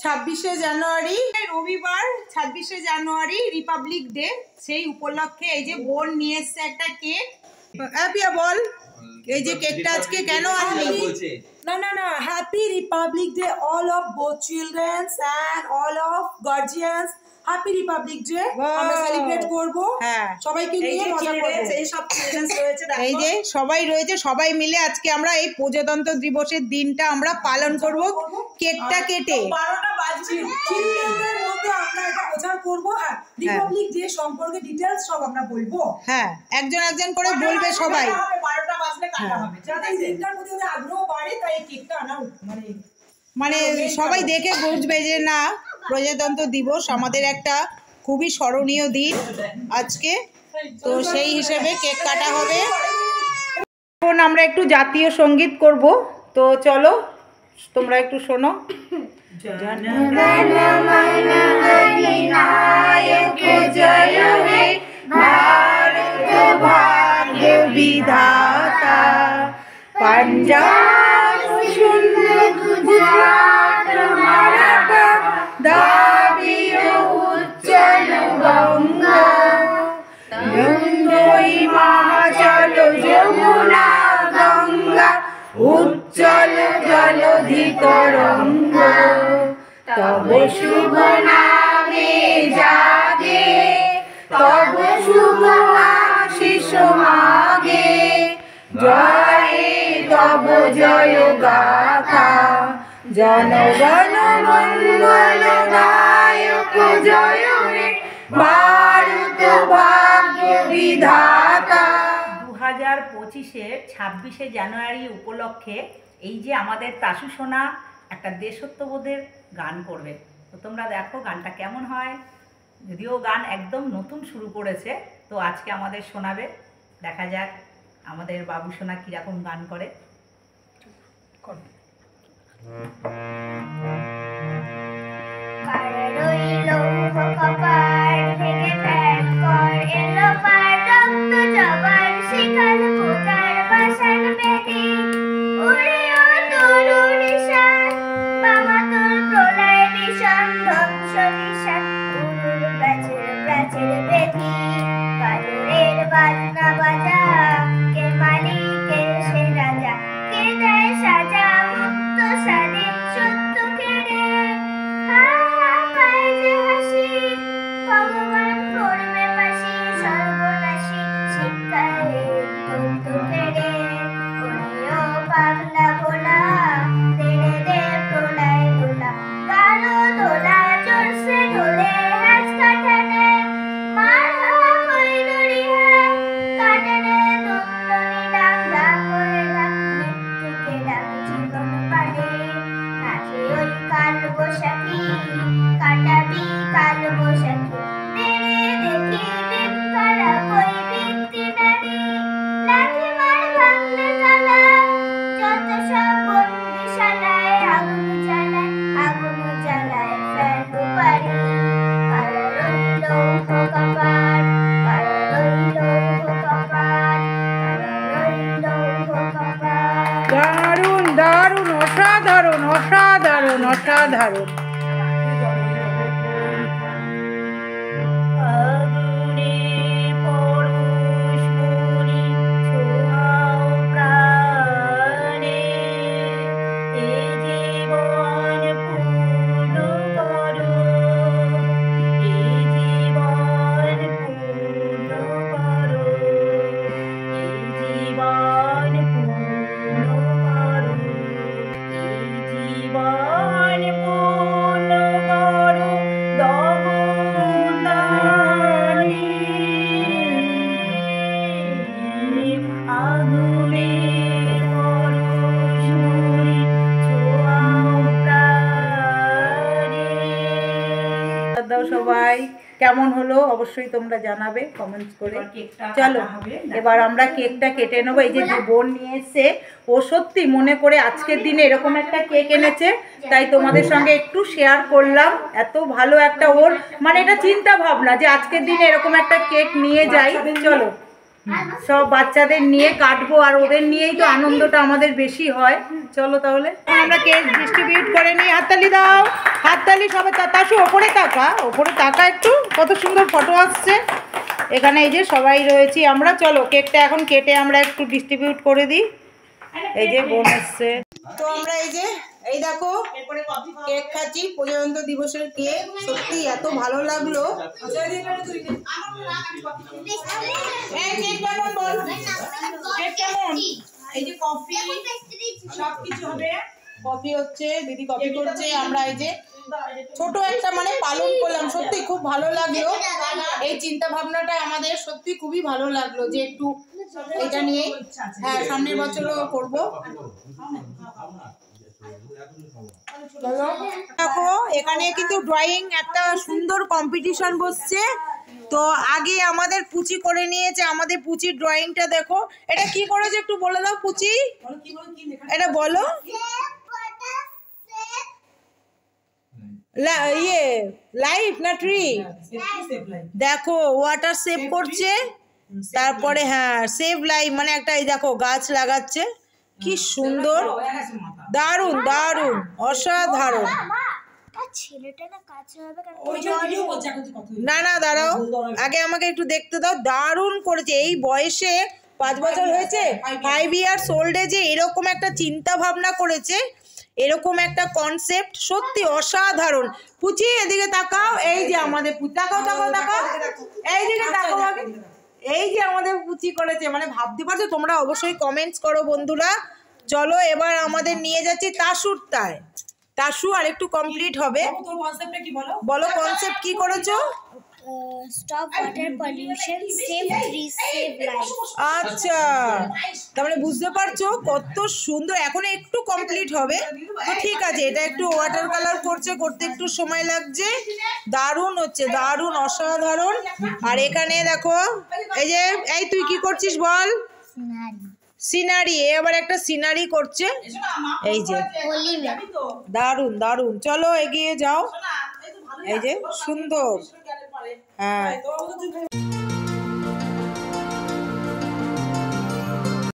26শে জানুয়ারি রবিবার, 26শে জানুয়ারি Republic day. সেই উপলক্ষে এই যে বোন নিয়ে এসছে একটা কেক। হ্যাপিয়া বল, এই যে কেকটা আজকে কেন আনলি? না না না, happy republic day all of both childrens and all of guardians. Happy republic day আমরা সেলিব্রেট করব। হ্যাঁ, সবাইকে নিয়ে মজা করব। এই সব চিলড্রেন্স রয়েছে, এই যে সবাই রয়েছে, সবাই মিলে আজকে আমরা এই প্রজাতন্ত্র দিবসের দিনটা আমরা পালন করব কেকটা কেটে। 12টা বাজছে, চিলড্রেনদের মধ্যে আমরা এটা প্রচার করব। হ্যাঁ, রিপাবলিক ডে সম্পর্কে ডিটেইলস সব আমরা বলবো। হ্যাঁ, একজন একজন করে বলবে সবাই। 12টা বাজলে কাটা হবে, যাতে এই দিনটার প্রতি ওদের আগ্রহ বাড়ে, তাই এই কেকটা আনা মানে সবাই দেখে বুঝবে যে না, প্রজাতন্ত্র দিবস আমাদের একটা খুবই স্মরণীয় দিন আজকে। তো সেই হিসেবে কেক কাটা হবে। এখন আমরা একটু জাতীয় সঙ্গীত করব, তো চলো তোমরা একটু শোনো। ভাগ্য বিধাতা পাঞ্জাব গুজরাট মারাঠা দাবি উচ্চল গঙ্গা মহাচল যমুনা গঙ্গা উজ্জ্বল জলধি তরঙ্গ তব শুভ নামে জাগে তব শুভ আশিস মাগে জয় তব জয় গাথা জনগণ মঙ্গল দায়ক জয় হে ভারত ভাগ্য বিধাতা। 2025-এর 26শে জানুয়ারি উপলক্ষে এই যে আমাদের তাসু সোনা একটা দেশত্ববোধের গান করবে। তো তোমরা দেখো গানটা কেমন হয়। যদিও গান একদম নতুন শুরু করেছে, তো আজকে আমাদের শোনাবে। দেখা যাক আমাদের বাবু সোনা কীরকম গান করে। দারুণ দারুণ, অসাধারণ অসাধারণ অসাধারণ। সবাই কেমন হলো অবশ্যই তোমরা জানাবে কমেন্টস করে। চলো এবার আমরা কেকটা কেটে নেবো। এই যে বোন নিয়ে এসছে, ও সত্যি মনে করে আজকের দিনে এরকম একটা কেক এনেছে, তাই তোমাদের সঙ্গে একটু শেয়ার করলাম। এত ভালো একটা ওর মানে এটা চিন্তা ভাবনা যে আজকের দিনে এরকম একটা কেক নিয়ে যাই। চলো সব বাচ্চাদের নিয়ে কাটবো, আর ওদের নিয়েই তো আনন্দটা আমাদের বেশি হয়। চলো তাহলে আমরা কেক ডিস্ট্রিবিউট করে নিই। হাততালি দাও, হাততালি সবাই। তাসু ওপরে তাকা, ওপরে তাকা একটু, কত সুন্দর ফটো আসছে এখানে। এই যে সবাই রয়েছি আমরা। চলো কেকটা এখন কেটে আমরা একটু ডিস্ট্রিবিউট করে দিই। এই যে বোন এসছে। তো আমরা এই দেখো কেক খাচ্ছি, প্রজাতন্ত্র দিবসের কেক। সত্যি এত ভালো লাগলো। এই যে কফি সবকিছু হবে, কফি হচ্ছে, দিদি কফি করছে। আমরা এই যে ছোট একটা মানে পালন করলাম, সত্যি খুব ভালো লাগলো। এই চিন্তা ভাবনাটা আমাদের সত্যি খুবই ভালো লাগলো, যে একটু এটা নিয়ে হ্যাঁ সামনের বছরও করবো। দেখো এখানে কিন্তু ড্রয়িং একটা সুন্দর কম্পিটিশন বসছে। তো আগে আমাদের পুচি করে নিয়েছে, আমাদের পুচির ড্রয়িংটা দেখো। এটা কি করেছে একটু বলে দাও পুচি, এটা বলো। ইয়ে লাইফ না ট্রি, দেখো ওয়াটার সেভ করছে। তারপরে হ্যাঁ সেভ লাইফ মানে একটা এই দেখো গাছ লাগাচ্ছে। কি সুন্দর, দারুণ দারুণ, অসাধারণ। না না দাঁড়াও, আগে আমাকে একটু দেখতে দাও। দারুণ করেছে, এই বয়সে 5 বছর হয়েছে, 5 ইয়ার্স ওল্ডে যে এরকম একটা চিন্তা ভাবনা করেছে, এরকম একটা কনসেপ্ট, সত্যি অসাধারণ। পুচি এদিকে তাকাও, এই যে আমাদের পুচি, তাকাও তাকাও তাকাও, এই দিকে তাকাও আগে। এই যে আমাদের পুচি করেছে, মানে ভাবতে পারছো তোমরা? অবশ্যই কমেন্টস করো বন্ধুরা। চলো এবার আমাদের নিয়ে যাচ্ছি তাসুর তায়। তাসু আর একটু কমপ্লিট হবে, বলো কনসেপ্ট কি করেছো? Stop water pollution, save trees, save life. আচ্ছা, তার মানে বুঝতে পারছো কত সুন্দর। এখন একটু কমপ্লিট হবে, তো ঠিক আছে। এটা একটু ওয়াটার কালার করছে, করতে একটু সময় লাগছে। দারুণ হচ্ছে, দারুণ, অসাধারণ। আর এখানে দেখো এই যে, এই তুই কি করছিস বল? সিনারি, এবার একটা সিনারি করছে। এই যে দারুণ দারুণ, চলো এগিয়ে যাও। এই যে সুন্দর, হ্যাঁ।